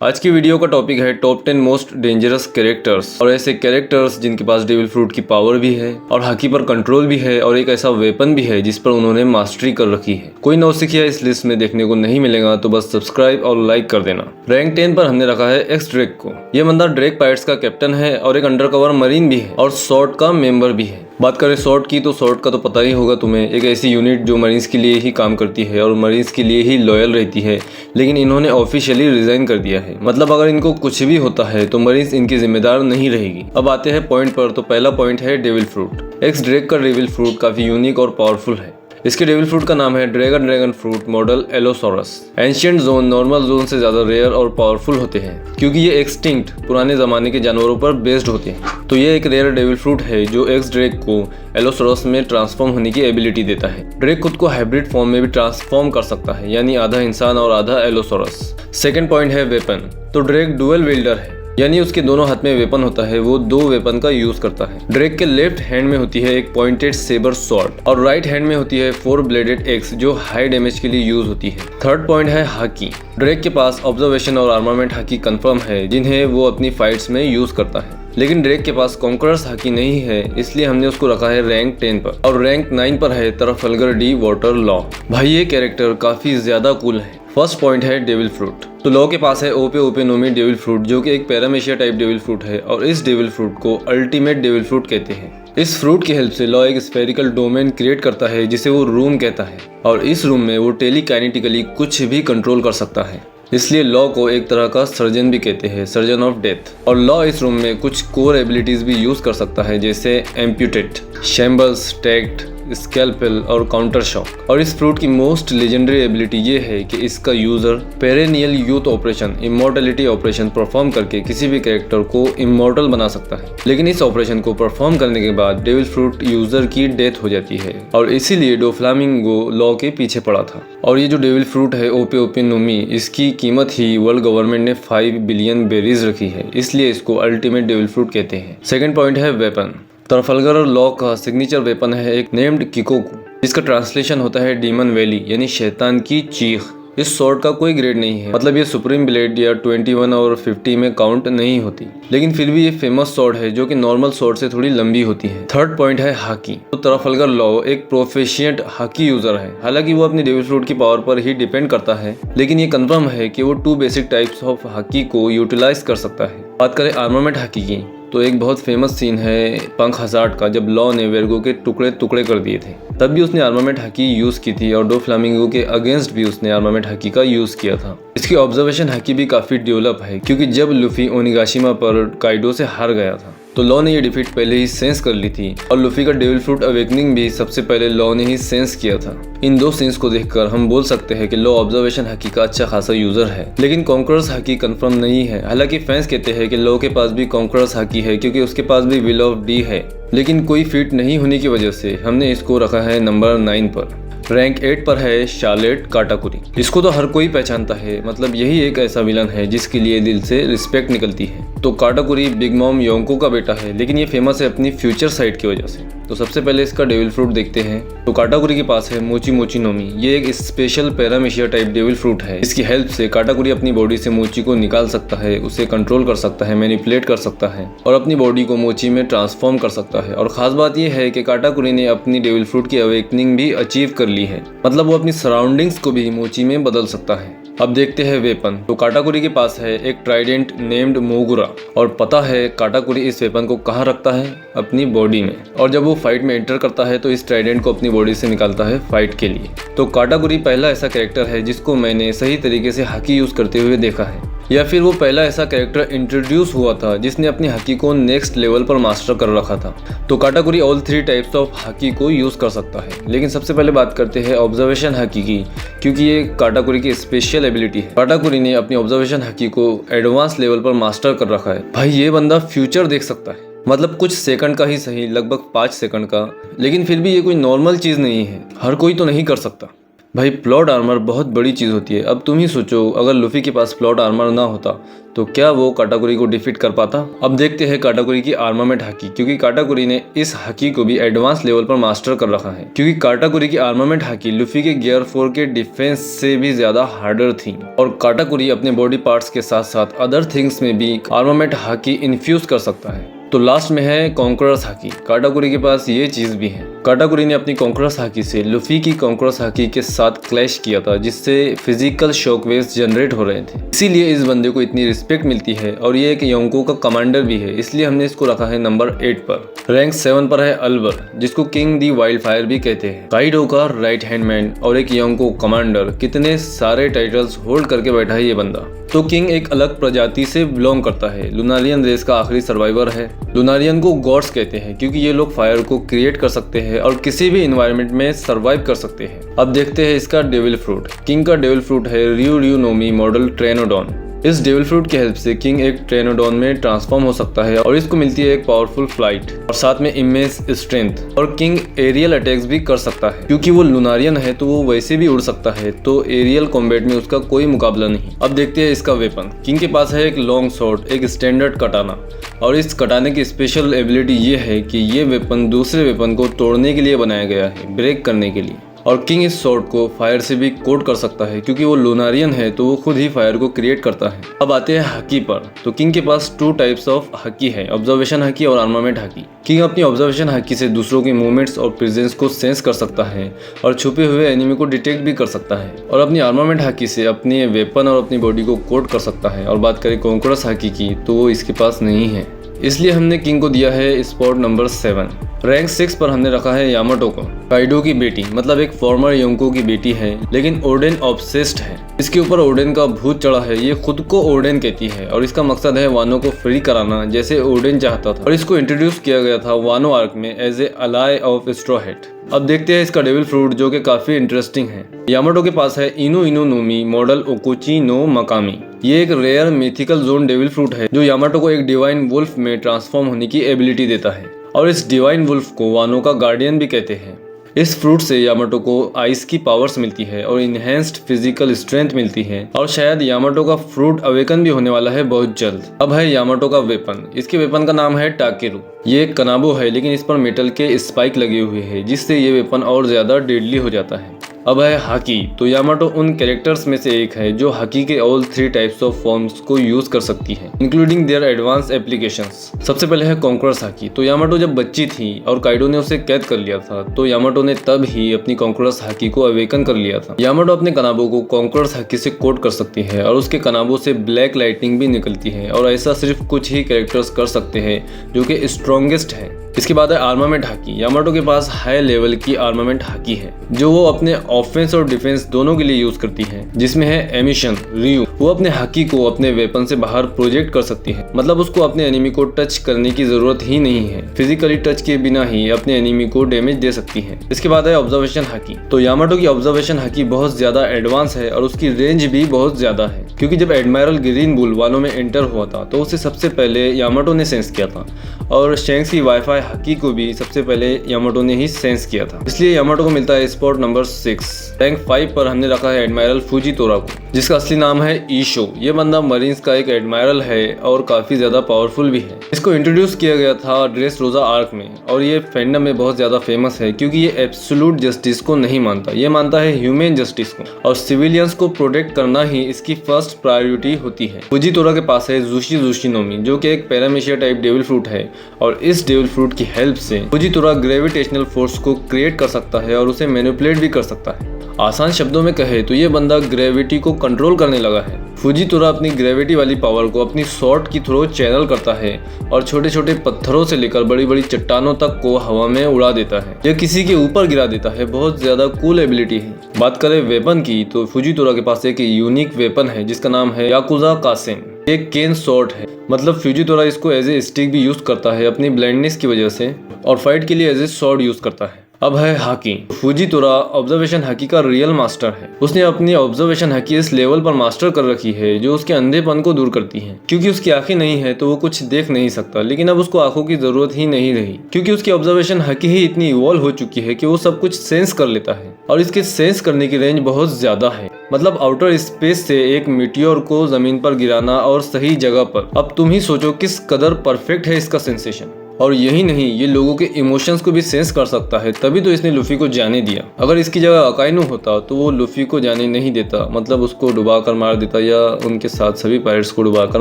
आज की वीडियो का टॉपिक है टॉप 10 मोस्ट डेंजरस कैरेक्टर्स और ऐसे कैरेक्टर्स जिनके पास डेविल फ्रूट की पावर भी है और हाकी पर कंट्रोल भी है और एक ऐसा वेपन भी है जिस पर उन्होंने मास्टरी कर रखी है। कोई नौसिखिया इस लिस्ट में देखने को नहीं मिलेगा, तो बस सब्सक्राइब और लाइक कर देना। रैंक 10 पर हमने रखा है एक्स ड्रेक को। यह बंदा ड्रेक पायरेट्स का कैप्टन है और एक अंडरकवर मरीन भी है और सॉर्ड का मेंबर भी है। बात करें सॉर्ड की, तो सॉर्ड का तो पता ही होगा तुम्हें, एक ऐसी यूनिट जो मरीन्स के लिए ही काम करती है और मरीन्स के लिए ही लॉयल रहती है, लेकिन इन्होंने ऑफिशियली रिजाइन कर दिया है। मतलब अगर इनको कुछ भी होता है तो मरीन्स इनकी जिम्मेदार नहीं रहेगी। अब आते हैं पॉइंट पर, तो पहला पॉइंट है डेविल फ्रूट। एक्स ड्रेक का डेविल फ्रूट काफी यूनिक और पावरफुल है। इसके डेविल फ्रूट का नाम है dragon fruit model allosaurus. Ancient zone normal zone से ज्यादा रेयर और पावरफुल होते हैं क्योंकि ये एक्सटिंक्ट पुराने जमाने के जानवरों पर बेस्ड होते हैं। तो ये एक रेयर डेविल फ्रूट है जो एक्स ड्रेक को एलोसोरस में ट्रांसफॉर्म होने की एबिलिटी देता है। ड्रेक खुद को हाइब्रिड फॉर्म में भी ट्रांसफॉर्म कर सकता है, यानी आधा इंसान और आधा एलोसोरस। सेकेंड पॉइंट है वेपन। तो ड्रेक डुअल विल्डर है, यानी उसके दोनों हाथ में वेपन होता है, वो दो वेपन का यूज करता है। ड्रेक के लेफ्ट हैंड में होती है एक पॉइंटेड सेबर सॉर्ड और राइट हैंड में होती है 4 ब्लेडेड एक्स जो हाई डैमेज के लिए यूज होती है। थर्ड पॉइंट है हाकी। ड्रेक के पास ऑब्जर्वेशन और आर्मामेंट हाकी कंफर्म है जिन्हें वो अपनी फाइट्स में यूज करता है, लेकिन ड्रेक के पास कॉन्करर्स हाकी नहीं है, इसलिए हमने उसको रखा है रैंक 10 पर। और रैंक 9 पर है ट्रफल्गर डी वाटर लॉ। भाई ये कैरेक्टर काफी ज्यादा कूल है। फर्स्ट पॉइंट है डेविल फ्रूट। तो लॉ के पास है ओपे नोमी डेविल फ्रूट जो कि एक पैरामेशिया टाइप डेविल फ्रूट है और इस डेविल फ्रूट को अल्टीमेट डेविल फ्रूट कहते हैं। इस फ्रूट की हेल्प से लॉ एक स्फेरिकल डोमेन क्रिएट करता है जिसे वो रूम कहता है और इस रूम में वो टेलीकाइनेटिकली कुछ भी कंट्रोल कर सकता है, इसलिए लॉ को एक तरह का सर्जन भी कहते हैं, सर्जन ऑफ डेथ। और लॉ इस रूम में कुछ कोर एबिलिटीज भी यूज कर सकता है जैसे एम्प्यूटेट, शैम्बल्स, टैक्ट, स्कैल्पेल और काउंटर शॉक। और इस फ्रूट की मोस्ट लेजेंडरी एबिलिटी ये है कि इसका user perennial youth operation, immortality operation perform करके किसी भी कैरेक्टर को इमॉर्टल बना सकता है। लेकिन इस ऑपरेशन को परफॉर्म करने के बाद डेविल फ्रूट यूजर की डेथ हो जाती है और इसीलिए डोफ्लामिंगो लॉ के पीछे पड़ा था। और ये जो डेविल फ्रूट है ओपे नोमी, इसकी कीमत ही वर्ल्ड गवर्नमेंट ने 5 बिलियन बेरीज रखी है, इसलिए इसको अल्टीमेट डेविल फ्रूट कहते हैं। सेकेंड पॉइंट है वेपन। ट्रफल्गर लॉ का सिग्नेचर वेपन है एक नेम्ड किकोकू, जिसका ट्रांसलेशन होता है डीमन वैली यानी शैतान की चीख। इस सॉर्ड का कोई ग्रेड नहीं है, मतलब ये सुप्रीम ब्लेड या 21 और 50 में काउंट नहीं होती, लेकिन फिर भी ये फेमस सॉर्ड है जो कि नॉर्मल सॉर्ड से थोड़ी लंबी होती है। थर्ड पॉइंट है हाकी। तो ट्रफल्गर लॉ एक प्रोफिशिएंट हाकी यूजर है, हालांकि वो अपनी डेविल फ्रूट की पावर पर ही डिपेंड करता है, लेकिन ये कंफर्म है कि वो 2 बेसिक टाइप्स ऑफ हाकी को यूटिलाइज कर सकता है। बात करें आर्मामेंट हाकी की, तो एक बहुत फेमस सीन है पंख हजार्ड का, जब लॉ ने वेर्गो के टुकड़े टुकड़े कर दिए थे, तब भी उसने आर्मामेंट हाकी यूज की थी और डोफ्लामिंगो के अगेंस्ट भी उसने आर्मामेंट हाकी का यूज किया था। इसकी ऑब्जर्वेशन हाकी भी काफी डेवलप है क्योंकि जब लूफी ओनिगाशिमा पर काइडो से हार गया था तो लॉ ने ये डिफीट पहले ही सेंस कर ली थी और लूफी का डेविल फ्रूट अवेकनिंग भी सबसे पहले लॉ ने ही सेंस किया था। इन दो सीन्स को देखकर हम बोल सकते हैं कि लॉ ऑब्जर्वेशन हाकी का अच्छा खासा यूजर है, लेकिन कॉन्करर्स हाकी कंफर्म नहीं है। हालांकि फैंस कहते हैं कि लॉ के पास भी कॉन्करर्स हाकी है क्योंकि उसके पास भी विल ऑफ डी है, लेकिन कोई फीट नहीं होने की वजह से हमने इसको रखा है नंबर 9 पर। रैंक 8 पर है शार्लेट काटाकुरी। इसको तो हर कोई पहचानता है, मतलब यही एक ऐसा विलन है जिसके लिए दिल से रिस्पेक्ट निकलती है। तो काटाकुरी बिग मॉम योंको का बेटा है, लेकिन ये फेमस है अपनी फ्यूचर साइड की वजह से। तो सबसे पहले इसका डेविल फ्रूट देखते हैं। तो काटाकुरी के पास है मोची नोमी। ये एक स्पेशल पैरामेशिया टाइप डेविल फ्रूट है। इसकी हेल्प से काटाकुरी अपनी बॉडी से मोची को निकाल सकता है, उसे कंट्रोल कर सकता है, मैनिपुलेट कर सकता है और अपनी बॉडी को मोची में ट्रांसफॉर्म कर सकता है। और खास बात यह है कि काटाकुरी ने अपनी डेविल फ्रूट की अवेकनिंग भी अचीव कर ली है, मतलब वो अपनी सराउंडिंग्स को भी मोची में बदल सकता है। अब देखते हैं वेपन। तो काटाकुरी के पास है एक ट्राइडेंट नेम्ड मोगुरा और पता है काटाकुरी इस वेपन को कहाँ रखता है, अपनी बॉडी में। और जब वो फाइट में एंटर करता है तो इस ट्राइडेंट को अपनी बॉडी से निकालता है फाइट के लिए। तो काटाकुरी पहला ऐसा कैरेक्टर है जिसको मैंने सही तरीके से हाकी यूज करते हुए देखा है, या फिर वो पहला ऐसा कैरेक्टर इंट्रोड्यूस हुआ था जिसने अपनी हाकी को नेक्स्ट लेवल पर मास्टर कर रखा था। तो काटाकुरी ऑल 3 टाइप्स ऑफ हाकी को यूज कर सकता है। लेकिन सबसे पहले बात करते हैं ऑब्जर्वेशन हाकी की, क्योंकि ये काटाकुरी की स्पेशल एबिलिटी है। काटाकुरी ने अपनी ऑब्जर्वेशन हाकी को एडवांस लेवल पर मास्टर कर रखा है। भाई ये बंदा फ्यूचर देख सकता है, मतलब कुछ सेकंड का ही सही, लगभग 5 सेकंड का, लेकिन फिर भी ये कोई नॉर्मल चीज नहीं है, हर कोई तो नहीं कर सकता। भाई प्लॉट आर्मर बहुत बड़ी चीज़ होती है। अब तुम ही सोचो, अगर लूफी के पास प्लॉट आर्मर ना होता तो क्या वो काटाकुरी को डिफीट कर पाता। अब देखते हैं काटाकुरी की आर्मामेंट हाकी, क्योंकि काटाकुरी ने इस हाकी को भी एडवांस लेवल पर मास्टर कर रखा है। क्योंकि काटाकुरी की आर्मामेंट हाकी लूफी के गियर 4 के डिफेंस से भी ज्यादा हार्डर थी, और काटाकुरी अपने बॉडी पार्ट्स के साथ साथ अदर थिंग्स में भी आर्मामेंट हाकी इन्फ्यूज कर सकता है। तो लास्ट में है कॉन्करर्स हाकी। काटाकुरी के पास ये चीज भी है। काटाकुरी ने अपनी कॉन्करर्स हाकी से लूफी की कॉन्करर्स हाकी के साथ क्लैश किया था, जिससे फिजिकल शॉकवेव्स जनरेट हो रहे थे। इसीलिए इस बंदे को इतनी रिस्पेक्ट मिलती है, और ये एक योंको का कमांडर भी है, इसलिए हमने इसको रखा है नंबर 8 पर। रैंक 7 पर है अल्वर, जिसको किंग दी वाइल्ड फायर भी कहते हैं। काइडो का राइट हैंड मैन और एक योंको कमांडर, कितने सारे टाइटल्स होल्ड करके बैठा है ये बंदा। तो किंग एक अलग प्रजाति से बिलोंग करता है, लुनारियन रेस का आखिरी सर्वाइवर है। लुनारियन को गॉड्स कहते हैं क्योंकि ये लोग फायर को क्रिएट कर सकते हैं और किसी भी इन्वायरमेंट में सरवाइव कर सकते हैं। अब देखते हैं इसका डेविल फ्रूट। किंग का डेविल फ्रूट है रियू रियू नोमी मॉडल ट्रेनोडॉन। इस डेविल फ्रूट की हेल्प से किंग एक ट्रेनोडॉन में ट्रांसफॉर्म हो सकता है, और इसको मिलती है एक पावरफुल फ्लाइट और साथ में इमेज स्ट्रेंथ। और किंग एरियल अटैक्स भी कर सकता है, क्योंकि वो लुनारियन है तो वो वैसे भी उड़ सकता है, तो एरियल कॉम्बैट में उसका कोई मुकाबला नहीं। अब देखते हैं इसका वेपन। किंग के पास है एक लॉन्ग शॉर्ट, एक स्टैंडर्ड कटाना, और इस कटाने की स्पेशल एबिलिटी ये है कि ये वेपन दूसरे वेपन को तोड़ने के लिए बनाया गया है, ब्रेक करने के लिए। और किंग इस शॉर्ट को फायर से भी कोड कर सकता है, क्योंकि वो लुनारियन है तो वो खुद ही फायर को क्रिएट करता है। अब आते हैं हाकी पर। तो किंग के पास 2 टाइप्स ऑफ हाकी है, ऑब्जर्वेशन हाकी और आर्मामेंट हाकी। किंग अपनी ऑब्जर्वेशन हाकी से दूसरों के मूवमेंट्स और प्रेजेंस को सेंस कर सकता है और छुपे हुए एनिमी को डिटेक्ट भी कर सकता है, और अपनी आर्मामेंट हाकी से अपने वेपन और अपनी बॉडी को कोड कर सकता है। और बात करें कॉन्करर्स हाकी की, तो वो इसके पास नहीं है, इसलिए हमने किंग को दिया है स्पॉट नंबर 7। रैंक 6 पर हमने रखा है यामाटो को। काइडो की बेटी, मतलब एक फॉर्मर योंको की बेटी है, लेकिन ओडेन ऑब्सेस्ड है। इसके ऊपर ओडेन का भूत चढ़ा है। ये खुद को ओडेन कहती है और इसका मकसद है वानो को फ्री कराना, जैसे ओडेन चाहता था। और इसको इंट्रोड्यूस किया गया था वानो आर्क में as a ally of straw hat. अब देखते हैं इसका डेविल फ्रूट, जो कि काफी इंटरेस्टिंग है। यामाटो के पास है इनो इनो नोमी मॉडल ओकोची नो मकामी। ये एक rare mythical Zoan devil fruit है, जो यामाटो को एक डिवाइन वुल्फ में ट्रांसफॉर्म होने की एबिलिटी देता है, और इस डिवाइन वुल्फ को वानो का गार्डियन भी कहते हैं। इस फ्रूट से यामाटो को आइस की पावर्स मिलती है और इनहेंस्ड फिजिकल स्ट्रेंथ मिलती है, और शायद यामाटो का फ्रूट अवेकन भी होने वाला है बहुत जल्द। अब है यामाटो का वेपन। इसके वेपन का नाम है टाकेरू। ये एक कनाबो है, लेकिन इस पर मेटल के स्पाइक लगे हुए हैं, जिससे ये वेपन और ज्यादा डेडली हो जाता है। अब है हाकी। तो यामाटो उन कैरेक्टर्स में से एक है जो हाकी के ऑल 3 टाइप्स ऑफ फॉर्म्स को यूज कर सकती है, इंक्लूडिंग देयर एडवांस एप्लीकेशंस। सबसे पहले है कॉन्करर्स हाकी। तो यामाटो जब बच्ची थी और काइडो ने उसे कैद कर लिया था, तो यामाटो ने तब ही अपनी कॉन्करर्स हाकी को अवेकन कर लिया था। यामाटो अपने कनाबो को कॉन्करर्स हाकी से कोड कर सकती है, और उसके कनाबो से ब्लैक लाइटनिंग भी निकलती है, और ऐसा सिर्फ कुछ ही कैरेक्टर्स कर सकते हैं जो कि स्ट्रॉन्गेस्ट है। इसके बाद है आर्मामेंट हाकी। यामाटो के पास हाई लेवल की आर्मामेंट हाकी है, जो वो अपने ऑफेंस और डिफेंस दोनों के लिए यूज करती है, जिसमें है एमिशन रियू। वो अपने हाकी को अपने वेपन से बाहर प्रोजेक्ट कर सकती है, मतलब उसको अपने एनिमी को टच करने की जरूरत ही नहीं है, फिजिकली टच के बिना ही अपने एनिमी को डैमेज दे सकती है। इसके बाद है ऑब्जर्वेशन हाकी। तो यामाटो की ऑब्जर्वेशन हाकी बहुत ज्यादा एडवांस है, और उसकी रेंज भी बहुत ज्यादा है, क्योंकि जब एडमायरल ग्रीन बुल वानो में एंटर हुआ था तो उसे सबसे पहले यामाटो ने सेंस किया था, और शेंक्स की वाईफाई हाकी को भी सबसे पहले यामाटो ने ही सेंस किया था, इसलिए यामाटो को मिलता है स्पॉट नंबर 6। रैंक 5 पर हमने रखा है एडमायरल फुजीतोरा को, जिसका असली नाम है ईशो। ये बंदा मरीन्स का एक एडमायरल है और काफी ज्यादा पावरफुल भी है। इसको इंट्रोड्यूस किया गया था ड्रेस रोजा आर्क में, और ये फैंडम में बहुत ज्यादा फेमस है, क्योंकि ये एब्सोल्यूट जस्टिस को नहीं मानता, ये मानता है ह्यूमन जस्टिस को, और सिविलियंस को प्रोटेक्ट करना ही इसकी फर्स्ट प्रायोरिटी होती है। फुजीतोरा के पास है जुशी जुशी नोमी, जो कि एक पैरामेशिया टाइप डेविल फ्रूट है, और इस डेविल फ्रूट की हेल्प से फुजीतोरा ग्रेविटेशनल फोर्स को क्रिएट कर सकता है और उसे मैनिपुलेट भी कर सकता है। आसान शब्दों में कहे तो ये बंदा ग्रेविटी को कंट्रोल करने लगा है। फुजीतोरा अपनी ग्रेविटी वाली पावर को अपनी शॉर्ट की थ्रू चैनल करता है, और छोटे छोटे पत्थरों से लेकर बड़ी बड़ी चट्टानों तक को हवा में उड़ा देता है, यह किसी के ऊपर गिरा देता है। बहुत ज्यादा कूल एबिलिटी है। बात करें वेपन की, तो फुजीतोरा के पास एक यूनिक वेपन है, जिसका नाम है याकुजा कासेन। एक केन शॉर्ट है, मतलब फुजीतोरा इसको एज ए स्टिक भी यूज करता है अपनी ब्लाइंडनेस की वजह से, और फाइट के लिए एज ए शॉर्ट यूज करता है। अब है हाकी। फुजीतोरा ऑब्जर्वेशन हाकी का रियल मास्टर है। उसने अपनी ऑब्जर्वेशन हाकी इस लेवल पर मास्टर कर रखी है जो उसके अंधेपन को दूर करती है। क्योंकि उसकी आंखें नहीं है तो वो कुछ देख नहीं सकता, लेकिन अब उसको आंखों की जरूरत ही नहीं रही, क्योंकि उसकी ऑब्जर्वेशन हाकी ही इतनी इवॉल्व हो चुकी है कि वो सब कुछ सेंस कर लेता है और इसके सेंस करने की रेंज बहुत ज्यादा है। मतलब आउटर स्पेस से एक मीटियोर को जमीन पर गिराना और सही जगह पर। अब तुम ही सोचो किस कदर परफेक्ट है इसका सेंसेशन। और यही नहीं, ये लोगों के इमोशंस को भी सेंस कर सकता है, तभी तो इसने लूफी को जाने दिया। अगर इसकी जगह अकाइनो होता तो वो लूफी को जाने नहीं देता, मतलब उसको डुबा कर मार देता या उनके साथ सभी पायरेट्स को डुबा कर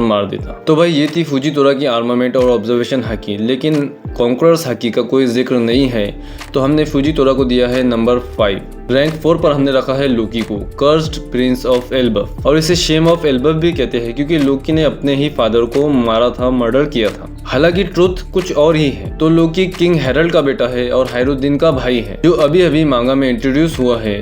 मार देता। तो भाई ये थी फुजीतोरा की आर्मामेंट और ऑब्जर्वेशन हाकी, लेकिन कॉन्करर्स हाकी का कोई जिक्र नहीं है, तो हमने फुजीतोरा को दिया है नंबर 5। रैंक 4 पर हमने रखा है लोकी को, कर्स्ड प्रिंस ऑफ एल्बफ, और इसे शेम ऑफ एल्बफ भी कहते हैं क्योंकि लोकी ने अपने ही फादर को मारा था, मर्डर किया था। हालांकि ट्रुथ कुछ और ही है। तो लोकी किंग हेरल्ड का बेटा है और हायरुद्दीन का भाई है, जो अभी अभी मांगा में इंट्रोड्यूस हुआ है,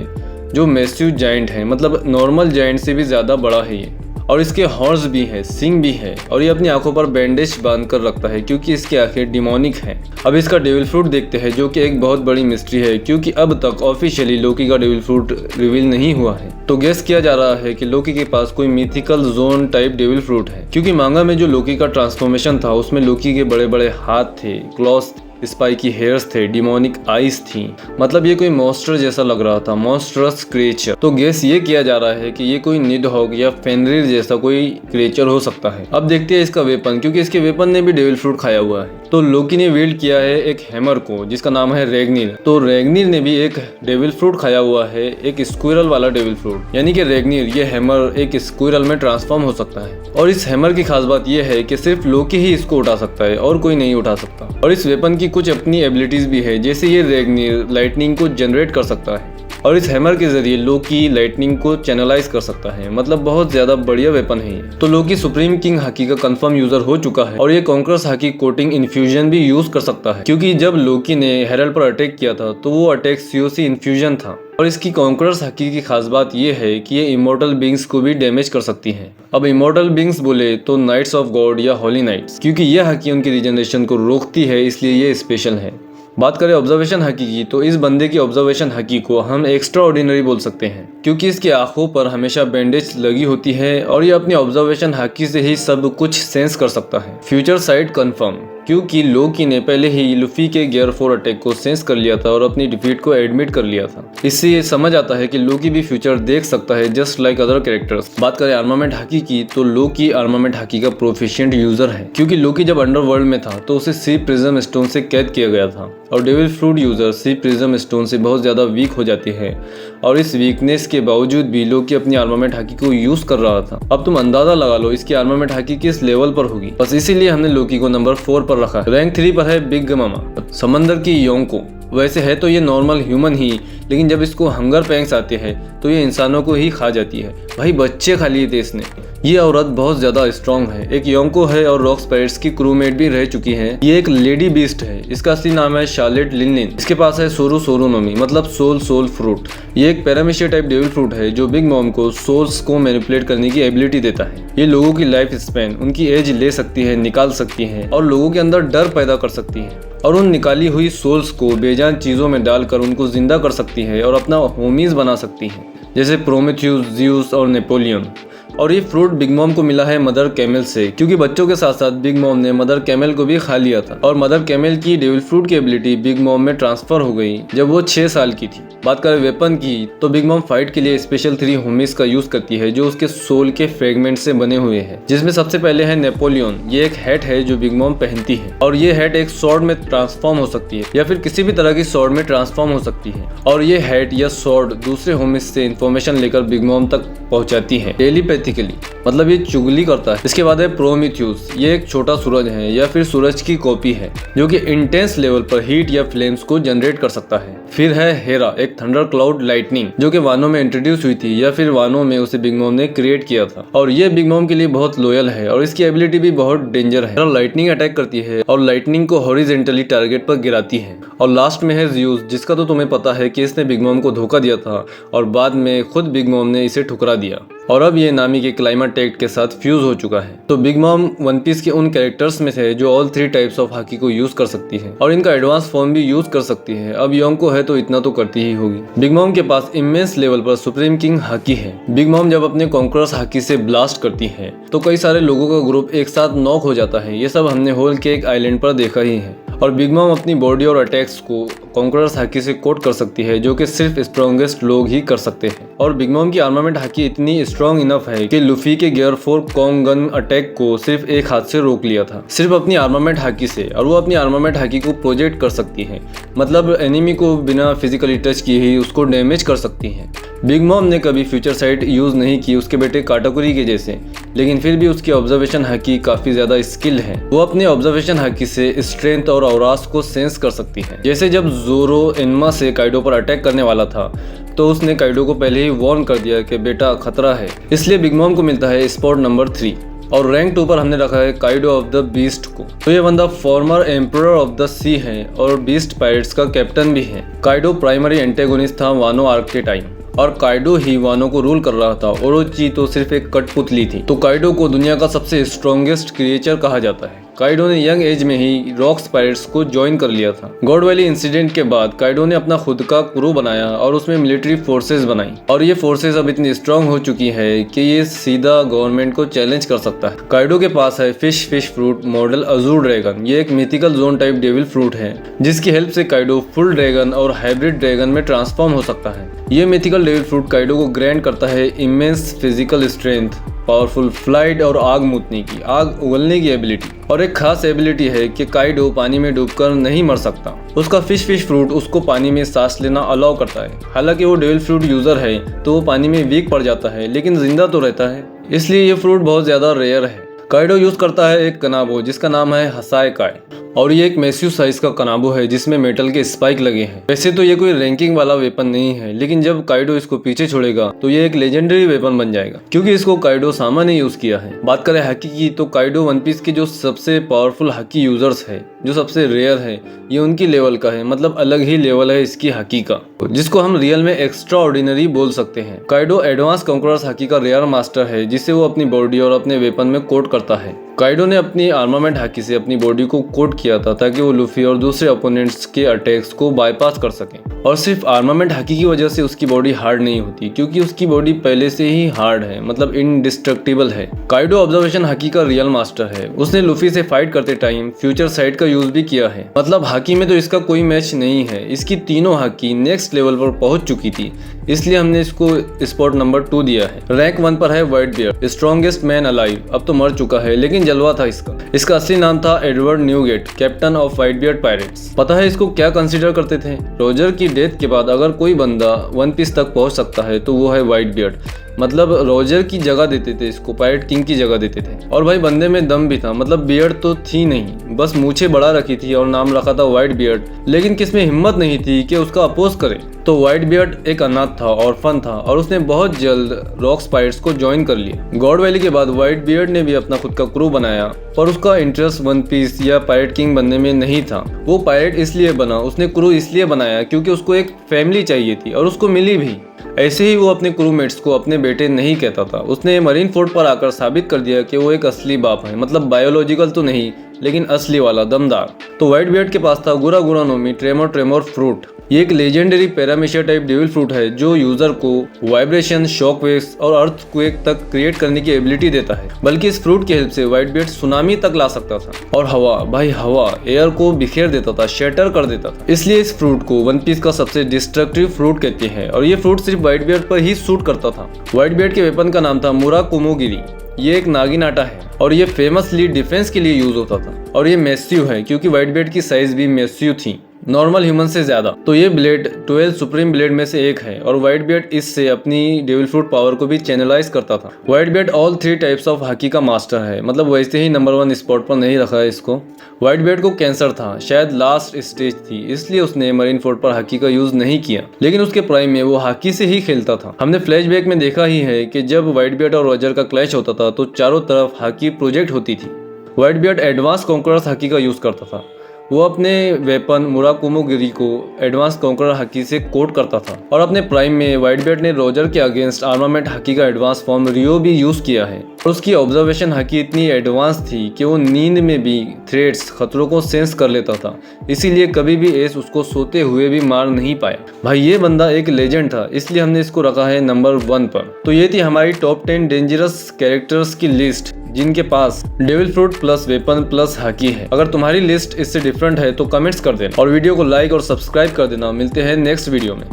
जो मैसिव जायंट है, मतलब नॉर्मल जायंट से भी ज्यादा बड़ा है ये। और इसके हॉर्न्स भी है, सिंग भी है, और ये अपनी आंखों पर बैंडेज बांध कर रखता है क्योंकि इसकी आंखें डिमोनिक हैं। अब इसका डेविल फ्रूट देखते हैं, जो कि एक बहुत बड़ी मिस्ट्री है क्योंकि अब तक ऑफिशियली लोकी का डेविल फ्रूट रिवील नहीं हुआ है। तो गेस किया जा रहा है कि लोकी के पास कोई mythical zone type devil fruit है, क्योंकि मांगा में जो लोकी का ट्रांसफॉर्मेशन था उसमें लोकी के बड़े बड़े हाथ थे, क्लॉस, स्पाइकी हेयर्स थे, डिमोनिक आईज थी, मतलब ये कोई मॉन्स्टर जैसा लग रहा था, मॉन्स्टरस क्रिएचर। तो गेस ये किया जा रहा है कि ये कोई निडहॉग या फेनरिर जैसा कोई क्रिएचर हो सकता है। अब देखते हैं इसका वेपन, क्योंकि इसके वेपन ने भी डेविल फ्रूट खाया हुआ है। तो लोकी ने विल्ड किया है एक हैमर को जिसका नाम है रेगनिर। तो रेगनिर ने भी एक डेविल फ्रूट खाया हुआ है, एक स्क्विरल वाला डेविल फ्रूट, यानी कि रेगनिर ये हैमर एक स्क्विरल में ट्रांसफॉर्म हो सकता है। और इस हैमर की खास बात यह है कि सिर्फ लोकी ही इसको उठा सकता है और कोई नहीं उठा सकता। और इस वेपन की कुछ अपनी एबिलिटीज भी है, जैसे ये रेगनिर लाइटनिंग को जनरेट कर सकता है और इस हैमर के जरिए लोकी लाइटनिंग को चैनलाइज कर सकता है, मतलब बहुत ज्यादा बढ़िया वेपन है ये। तो लोकी सुप्रीम किंग हाकी का कंफर्म यूजर हो चुका है और ये कॉन्करर्स हाकी कोटिंग इन्फ्यूजन भी यूज कर सकता है, क्योंकि जब लोकी ने हेरल्ड पर अटैक किया था तो वो अटैक सीओसी इन्फ्यूजन था। और इसकी कॉन्करर्स हाकी की खास बात यह है कि ये इमोर्टल बींग्स को भी डैमेज कर सकती हैं। अब इमोर्टल बींग्स बोले तो नाइट्स ऑफ गॉड या होली नाइट्स, क्योंकि यह हाकी उनकी रिजनरेशन को रोकती है, इसलिए ये स्पेशल है। बात करें ऑब्जर्वेशन हाकी की, तो इस बंदे की ऑब्जर्वेशन हाकी को हम एक्स्ट्रा ऑर्डिनरी बोल सकते हैं, क्योंकि इसकी आंखों पर हमेशा बैंडेज लगी होती है और ये अपनी ऑब्जर्वेशन हाकी से ही सब कुछ सेंस कर सकता है। फ्यूचर साइट कंफर्म, क्योंकि लोकी ने पहले ही लूफी के गियर 4 अटैक को सेंस कर लिया था और अपनी डिफीट को एडमिट कर लिया था। इससे ये समझ आता है कि लोकी भी फ्यूचर देख सकता है, जस्ट लाइक अदर कैरेक्टर्स। बात करें आर्मामेंट हाकी की, तो लोकी आर्मामेंट हाकी का प्रोफिशिएंट यूजर है, क्योंकि लोकी जब अंडरवर्ल्ड में था तो उसे सी प्रिज्म स्टोन से कैद किया गया था और डेविल फ्रूट यूजर सी प्रिज्म स्टोन से बहुत ज्यादा वीक हो जाती है, और इस वीकनेस के बावजूद भी लोकी अपनी आर्मामेंट हाकी को यूज कर रहा था। अब तुम अंदाजा लगा लो इसकी आर्मामेंट हाकी किस लेवल पर होगी, बस इसीलिए हमने लोकी को नंबर 4 पर रखा है। रैंक 3 पर है बिग मामा, समंदर की योंको। वैसे है तो ये नॉर्मल ह्यूमन ही, लेकिन जब इसको हंगर पैंग्स आते हैं तो ये इंसानों को ही खा जाती है। भाई बच्चे खा लिए थे इसने। ये औरत बहुत ज्यादा स्ट्रांग है, एक योंको है और रॉक स्पाइरेट्स की क्रूमेट भी रह चुकी है। ये एक लेडी बीस्ट है, इसका असली नाम है शार्लेट लिनलिन। इसके पास है सोरू मतलब सोल फ्रूट। ये एक पैरामिशिया टाइप डेविल फ्रूट है जो बिग मॉम को सोल्स को मैनिपुलेट करने की एबिलिटी देता है। ये लोगों की लाइफ स्पैन, उनकी एज ले सकती है, निकाल सकती है और लोगों के अंदर डर पैदा कर सकती है, और उन निकाली हुई सोल्स को बेजान चीजों में डालकर उनको जिंदा कर सकती है और अपना होमीज बना सकती है, जैसे प्रोमेथ्यूस, ज़्यूस और नेपोलियन। और ये फ्रूट बिग मॉम को मिला है मदर कैमल से, क्योंकि बच्चों के साथ साथ बिग मॉम ने मदर कैमल को भी खा लिया था और मदर कैमल की डेविल फ्रूट की एबिलिटी बिग मॉम में ट्रांसफर हो गई जब वो 6 साल की थी। बात करें वेपन की, तो बिग मॉम फाइट के लिए स्पेशल 3 होमीज का यूज करती है जो उसके सोल के फ्रेगमेंट से बने हुए हैं, जिसमें सबसे पहले है नेपोलियन। ये एक हैट है जो बिग मॉम पहनती है और ये हैट एक स्वॉर्ड में ट्रांसफॉर्म हो सकती है या फिर किसी भी तरह की स्वॉर्ड में ट्रांसफॉर्म हो सकती है, और ये हैट या स्वॉर्ड दूसरे होमीज से इंफॉर्मेशन लेकर बिग मॉम तक पहुंचाती है टेलीपैथिकली, मतलब ये चुगली करता है। इसके बाद है प्रोमीथ्यूस। ये एक छोटा सूरज है या फिर सूरज की कॉपी है जो कि इंटेंस लेवल पर हीट या फ्लेम्स को जनरेट कर सकता है। फिर है हेरा, एक थंडर क्लाउड लाइटनिंग जो कि वानो में इंट्रोड्यूस हुई थी या फिर वानो में उसे बिग मॉम ने क्रिएट किया था, और ये बिग मॉम के लिए बहुत लॉयल है और इसकी एबिलिटी भी बहुत डेंजर है। लाइटनिंग अटैक करती है और लाइटनिंग को हॉरिजॉन्टली टारगेट पर गिराती है और लास्ट में है ज़्यूस, जिसका तो तुम्हें पता है कि इसने बिग मॉम को धोखा दिया था और बाद में खुद बिग मॉम ने इसे ठुकरा दिया और अब ये नामी के क्लाइमेट टेक्ट के साथ फ्यूज हो चुका है। तो बिग मॉम वन पीस के उन कैरेक्टर्स में थे जो ऑल 3 टाइप्स ऑफ हाकी को यूज कर सकती है और इनका एडवांस फॉर्म भी यूज कर सकती है। अब योंको है तो इतना तो करती ही होगी। बिग मॉम के पास इमेंस लेवल पर सुप्रीम किंग हाकी है। बिग मॉम जब अपने कॉन्करर्स हाकी से ब्लास्ट करती है तो कई सारे लोगों का ग्रुप एक साथ नॉक हो जाता है। ये सब हमने होल केक आइलैंड पर देखा ही है। और बिग मॉम अपनी बॉडी और अटैक्स को कॉन्करर्स हाकी से कोट कर सकती है, जो कि सिर्फ स्ट्रॉन्गेस्ट लोग ही कर सकते हैं। और बिग मॉम की आर्मामेंट हाकी इतनी स्ट्रॉन्ग इनफ है कि लूफी के गियर 4 कॉन्ग गन अटैक को सिर्फ एक हाथ से रोक लिया था, सिर्फ अपनी आर्मामेंट हाकी से। और वो अपनी आर्मामेंट हाकी को प्रोजेक्ट कर सकती है, मतलब एनिमी को बिना फिजिकली टच किए ही उसको डैमेज कर सकती है। बिग मॉम ने कभी फ्यूचर साइट यूज नहीं की उसके बेटे काटाकुरी के जैसे, लेकिन फिर भी उसकी ऑब्जर्वेशन हाकी काफी ज्यादा स्किल है। वो अपने ऑब्जर्वेशन हाकी से स्ट्रेंथ और औरास को सेंस कर सकती है। जैसे जब जोरो एनमा से काइडो पर अटैक करने वाला था तो उसने काइडो को पहले ही वार्न कर दिया कि बेटा खतरा है। इसलिए बिग मॉम को मिलता है स्पॉट नंबर 3 और रैंक 2 पर हमने रखा है काइडो ऑफ द बीस्ट को। तो ये बंदा फॉर्मर एम्परर ऑफ द सी है और बीस्ट पायरेट्स का कैप्टन भी है। काइडो प्राइमरी एंटेगोनिस्ट था वानो आर्क के टाइम और काइडो ही वानो को रूल कर रहा था। ओरोची तो सिर्फ एक कठपुतली थी। तो काइडो को दुनिया का सबसे स्ट्रॉन्गेस्ट क्रिएचर कहा जाता है। काइडो ने यंग एज में ही रॉक्स पायरेट्स को ज्वाइन कर लिया था। गॉड वैली इंसिडेंट के बाद काइडो ने अपना खुद का क्रू बनाया और उसमें मिलिट्री फोर्सेस बनाई और ये फोर्सेस अब इतनी स्ट्रांग हो चुकी है कि ये सीधा गवर्नमेंट को चैलेंज कर सकता है। काइडो के पास है fish fruit model Azzur dragon. ये एक mythical zone type devil fruit है जिसकी हेल्प से काइडो फुल ड्रैगन और हाइब्रिड ड्रैगन में ट्रांसफॉर्म हो सकता है। ये मिथिकल डेविल फ्रूट काइडो को ग्रैंड करता है immense physical strength, powerful flight और आग मूतने की, आग उगलने की एबिलिटी। और एक खास एबिलिटी है कि काइडो पानी में डूबकर नहीं मर सकता। उसका फिश फ्रूट उसको पानी में सांस लेना अलाउ करता है। हालांकि वो डेविल फ्रूट यूजर है तो वो पानी में वीक पड़ जाता है लेकिन जिंदा तो रहता है, इसलिए ये फ्रूट बहुत ज्यादा रेयर है। काइडो यूज करता है एक कनाबो जिसका नाम है हसाए काय और ये एक मैसिव साइज का कनाबो है जिसमें मेटल के स्पाइक लगे हैं। वैसे तो ये कोई रैंकिंग वाला वेपन नहीं है, लेकिन जब काइडो इसको पीछे छोड़ेगा तो ये एक लेजेंडरी वेपन बन जाएगा क्योंकि इसको काइडो सामा ने यूज किया है। बात करें हाकी की तो काइडो वन पीस के जो सबसे पावरफुल हाकी यूजर्स है, जो सबसे रेयर है, ये उनकी लेवल का है। मतलब अलग ही लेवल है इसकी हाकी का, जिसको हम रियल में एक्स्ट्रा ऑर्डिनरी बोल सकते हैं। काइडो एडवांस कॉन्करर्स हाकी का रेयर मास्टर है जिसे वो अपनी बॉडी और अपने वेपन में कोट करता है। काइडो ने अपनी आर्मामेंट हाकी से अपनी बॉडी को कोट किया था ताकि वो लूफी और दूसरे ओपोनेंट्स के अटैक्स को बाईपास कर सके। और सिर्फ आर्मामेंट हाकी की वजह से उसकी बॉडी हार्ड नहीं होती क्योंकि उसकी बॉडी पहले से ही हार्ड है, मतलब इनडिस्ट्रक्टिबल है। काइडो ऑब्जर्वेशन हाकी का रियल मास्टर है। उसने लूफी से फाइट करते टाइम फ्यूचर साइट का यूज भी किया है। मतलब हाकी में तो इसका कोई मैच नहीं है। इसकी तीनों हाकी नेक्स्ट लेवल पर पहुंच चुकी थी, इसलिए हमने इसको स्पॉट नंबर 2 दिया है। रैंक 1 पर है white beard, strongest man alive. अब तो मर चुका है लेकिन जलवा था इसका असली नाम था Edward Newgate, captain of Whitebeard pirates. पता है इसको क्या कंसीडर करते थे? रोजर की डेथ के बाद अगर कोई बंदा वन पीस तक पहुंच सकता है तो वो है व्हाइट बियर्ड। मतलब रोजर की जगह देते थे इसको, पायरेट किंग की जगह देते थे। और भाई बंदे में दम भी था, मतलब बियर्ड तो थी नहीं, बस मूछे बढ़ा रखी थी और नाम रखा था व्हाइट बियर्ड। लेकिन किसमें हिम्मत नहीं थी कि उसका अपोज करे। तो व्हाइट बियर्ड एक अनाथ था, ऑर्फन था और उसने बहुत जल्द रॉक्स पायरेट्स को ज्वाइन कर लिया। गॉड वैली के बाद व्हाइट बियर्ड ने भी अपना खुद का क्रू बनाया, पर उसका इंटरेस्ट वन पीस या पायरेट किंग बनने में नहीं था। वो पायरेट इसलिए बना, उसने क्रू इसलिए बनाया क्योंकि उसको एक फैमिली चाहिए थी और उसको मिली भी। ऐसे ही वो अपने क्रूमेट्स को अपने बेटे नहीं कहता था। उसने मरीन फोर्ट पर आकर साबित कर दिया कि वो एक असली बाप है, मतलब बायोलॉजिकल तो नहीं लेकिन असली वाला, दमदार। तो व्हाइट बियर्ड के पास था गुरा गुरा नोमी ट्रेमोर फ्रूट। ये एक लेजेंडरी पैरामीशिया टाइप डेविल फ्रूट है जो यूजर को वाइब्रेशन, शॉक वेव्स और अर्थक्वेक तक क्रिएट करने की एबिलिटी देता है। बल्कि इस फ्रूट की हेल्प से व्हाइट बियर्ड सुनामी तक ला सकता था और हवा, भाई हवा एयर को बिखेर देता था, शैटर कर देता था। इसलिए इस फ्रूट को वन पीस का सबसे डिस्ट्रक्टिव फ्रूट कहते हैं और ये फ्रूट सिर्फ व्हाइट बियर्ड पर ही सूट करता था। व्हाइट बियर्ड के वेपन का नाम था मुरा कुमोगिरी। ये एक नागिन आटा है और ये फेमसली डिफेंस के लिए यूज होता था। और ये मैसिव है क्योंकि व्हाइट बियर्ड की साइज भी मैसिव थी, नॉर्मल ह्यूमन से ज्यादा। तो ये ब्लेड 12 सुप्रीम ब्लेड में से एक है और व्हाइट बियर्ड इससे अपनी डेविल फ्रूट पावर को भी चैनलाइज करता था। White beard all 3 types of hockey का मास्टर है, मतलब वैसे ही नंबर 1 स्पॉट पर नहीं रखा है इसको। व्हाइट बियर्ड को कैंसर था, शायद लास्ट स्टेज थी, इसलिए उसने मरीन फोर्ट पर हाकी का यूज नहीं किया। लेकिन उसके प्राइम में वो हाकी से ही खेलता था। हमने फ्लैशबैक में देखा ही है कि जब व्हाइट बियर्ड और रोजर का क्लैश होता था तो चारों तरफ हाकी प्रोजेक्ट होती थी। White beard advance conquerors hockey का यूज करता था। वो अपने वेपन मुराकुमो गिरी को एडवांस कॉन्करर हाकी से कोट करता था और अपने प्राइम में व्हाइट बेल्ट ने रोजर के अगेंस्ट आर्मामेंट हाकी का एडवांस फॉर्म रियो भी यूज किया है। और उसकी ऑब्जर्वेशन हाकी इतनी एडवांस थी कि वो नींद में भी थ्रेट्स खतरों को सेंस कर लेता था, इसीलिए कभी भी एस उसको सोते हुए भी मार नहीं पाया। भाई ये बंदा एक लेजेंड था, इसलिए हमने इसको रखा है नंबर 1 पर। तो ये थी हमारी टॉप 10 डेंजरस कैरेक्टर्स की लिस्ट जिनके पास devil fruit plus weapon plus haki है। अगर तुम्हारी लिस्ट इससे डिफरेंट है तो कमेंट्स कर देना और वीडियो को लाइक और सब्सक्राइब कर देना। मिलते हैं नेक्स्ट वीडियो में।